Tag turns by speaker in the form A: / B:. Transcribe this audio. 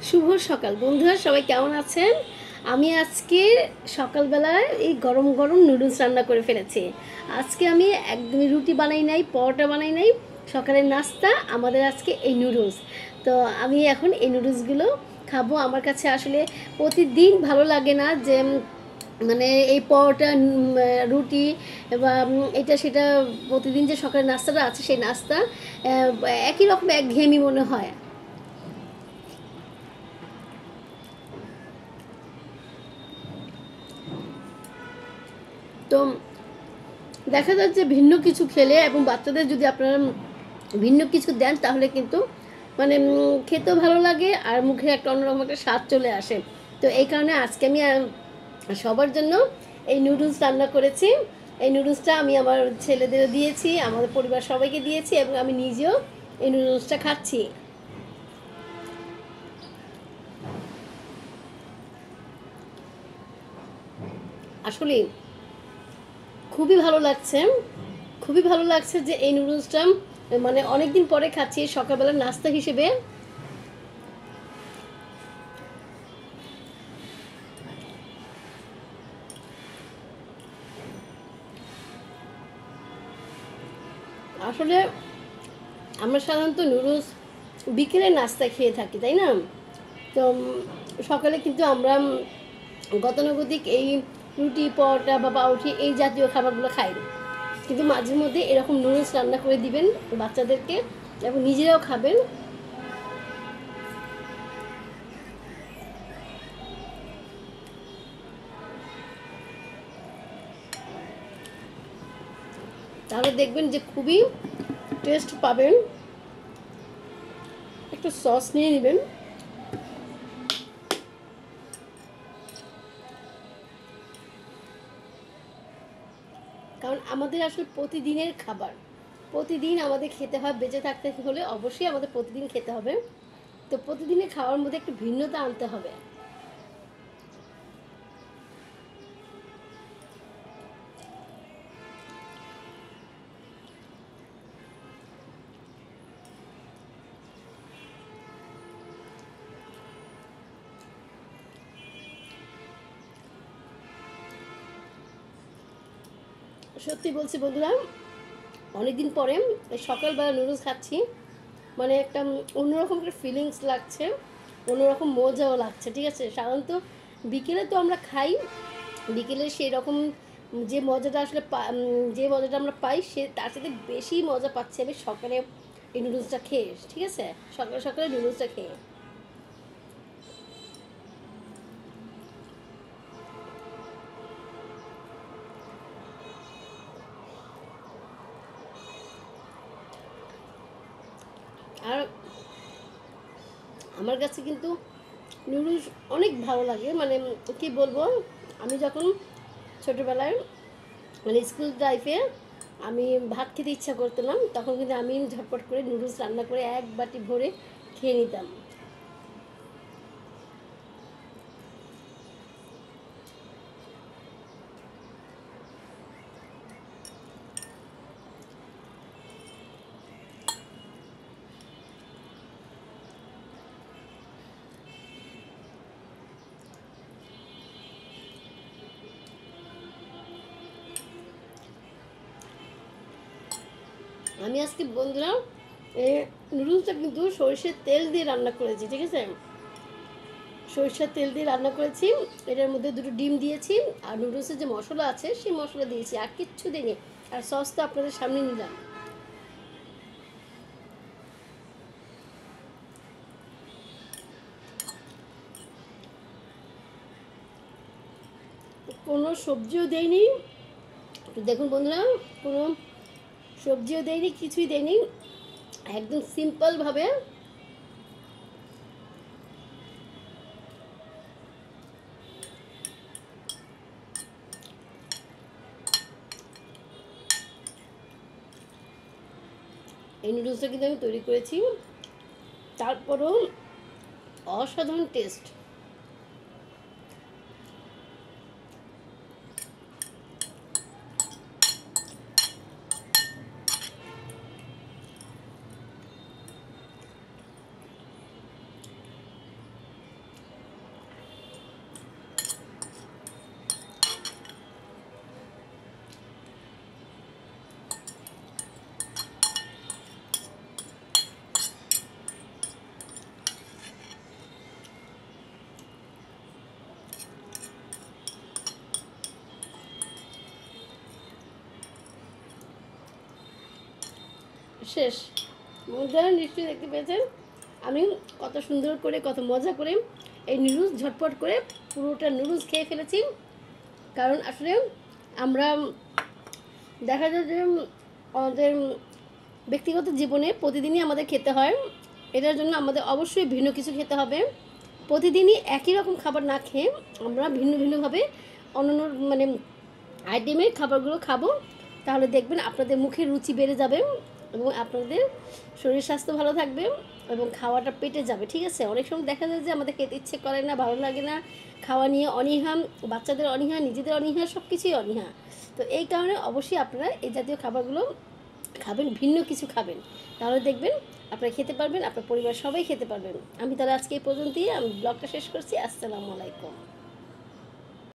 A: শুভ সকাল বন্ধুরা, সবাই কেমন আছেন? আমি আজকে সকালবেলায় এই গরম গরম নুডলস রান্না করে ফেলেছি। আজকে আমি একদমই রুটি বানাই নাই, পরোটা বানাই নাই। সকালের নাস্তা আমাদের আজকে এই নুডলস। তো আমি এখন এই নুডলসগুলো খাবো। আমার কাছে আসলে প্রতিদিন ভালো লাগে না যে মানে এই পরোটা রুটি বা এটা সেটা প্রতিদিন যে সকালের নাস্তাটা আছে সেই নাস্তা একই রকম একঘেয়েমি মনে হয়। তো দেখা যাচ্ছে ভিন্ন কিছু খেলে এবং বাচ্চাদের যদি আপনারা ভিন্ন কিছু দেন তাহলে কিন্তু মানে খেতেও ভালো লাগে আর মুখে একটা অন্যরকম একটা স্বাদ চলে আসে। তো এই কারণে আজকে আমি সবার জন্য এই নুডলস রান্না করেছি। এই নুডলসটা আমি আমার ছেলেদেরও দিয়েছি, আমাদের পরিবার সবাইকে দিয়েছি এবং আমি নিজেও এই নুডলসটা খাচ্ছি। আসলে খুবই ভালো লাগছে, খুবই ভালো লাগছে যে এই নুডলসটা মানে অনেক দিন পরে খাচ্ছি সকালবেলা নাস্তা হিসেবে। আসলে আমরা সাধারণত নুডলস বিকেলে নাস্তা খেয়ে থাকি, তাই না? তো সকালে কিন্তু আমরা গতানুগতিক এই রুটি পরোটা বা পাউরুটি এই জাতীয় খাবারগুলো খাই। কিন্তু মাঝে মধ্যে এরকম নুডলস রান্না করে দিবেন বাচ্চাদেরকে এবং নিজেরাও খাবেন। তাহলে দেখবেন যে খুবই টেস্ট পাবেন। একটু সস নিয়ে নেবেন। কারণ আমাদের আসলে প্রতিদিনের খাবার, প্রতিদিন আমাদের খেতে হয়। বেঁচে থাকতে হলে অবশ্যই আমাদের প্রতিদিন খেতে হবে। তো প্রতিদিনের খাওয়ার মধ্যে একটু ভিন্নতা আনতে হবে। সত্যি বলছি বন্ধুরা, অনেকদিন পরে সকালবেলা নুডলস খাচ্ছি, মানে একটা অন্যরকম একটা ফিলিংস লাগছে, অন্যরকম মজাও লাগছে। ঠিক আছে, সাধারণত বিকেলে তো আমরা খাই, বিকেলে সেই রকম যে মজাটা আসলে যে মজাটা আমরা পাই সে তার সাথে বেশি মজা পাচ্ছি আমি সকালে এই নুডলসটা খেয়ে। ঠিক আছে, সকালে সকালে নুডলসটা খেয়ে। আর আমার কাছে কিন্তু নুডলস অনেক ভালো লাগে, মানে কি বলবো, আমি যখন ছোটোবেলায় মানে স্কুল লাইফে আমি ভাত খেতে ইচ্ছা করতো না, তখন কিন্তু আমি ঝটপট করে নুডলস রান্না করে এক বাটি ভরে খেয়ে নিতাম। আমি আজকে বন্ধুরা এই নুডলসটা কিন্তু সরষের তেল দিয়ে রান্না করেছি। ঠিক আছে, সরিষার তেল দিয়ে রান্না করেছি। এটার মধ্যে দুটো ডিম দিয়েছি আর নুডলসের যে মশলা আছে সেই মশলা দিয়েছি, আর কিচ্ছু দিইনি। আর সস তো আপনাদের সামনে নিলাম। কোনো সবজিও দেয়নি, দেখুন বন্ধুরা, কোনো সবজিও দেয়নি, কিছুই দেয়নি, একদম সিম্পলভাবে এই নুডলসটা কিন্তু আমি তৈরি করেছি। তারপরও অসাধারণ টেস্ট। শেষ। বন্ধুরা নিশ্চয়ই দেখতে পেয়েছেন আমি কত সুন্দর করে কত মজা করে এই নুডলস ঝটপট করে পুরোটা নুডলস খেয়ে ফেলেছি। কারণ আসলে আমরা দেখা যায় যে আমাদের ব্যক্তিগত জীবনে প্রতিদিনই আমাদের খেতে হয়, এটার জন্য আমাদের অবশ্যই ভিন্ন কিছু খেতে হবে। প্রতিদিনই একই রকম খাবার না খেয়ে আমরা ভিন্ন ভিন্নভাবে অন্যান্য মানে আইটেমের খাবারগুলো খাবো, তাহলে দেখবেন আপনাদের মুখের রুচি বেড়ে যাবে এবং আপনাদের শরীর স্বাস্থ্য ভালো থাকবে এবং খাওয়াটা পেটে যাবে। ঠিক আছে, অনেক সময় দেখা যায় যে আমাদের খেতে ইচ্ছে করে না, ভালো লাগে না, খাওয়া নিয়ে অনীহা, বাচ্চাদের অনীহা, নিজেদের অনীহা, সব কিছুই অনীহা। তো এই কারণে অবশ্যই আপনারা এই জাতীয় খাবারগুলো খাবেন, ভিন্ন কিছু খাবেন, তাহলে দেখবেন আপনারা খেতে পারবেন, আপনার পরিবার সবাই খেতে পারবেন। আমি তাহলে আজকে এই পর্যন্তই আমি ব্লগটা শেষ করছি। আসসালামু আলাইকুম।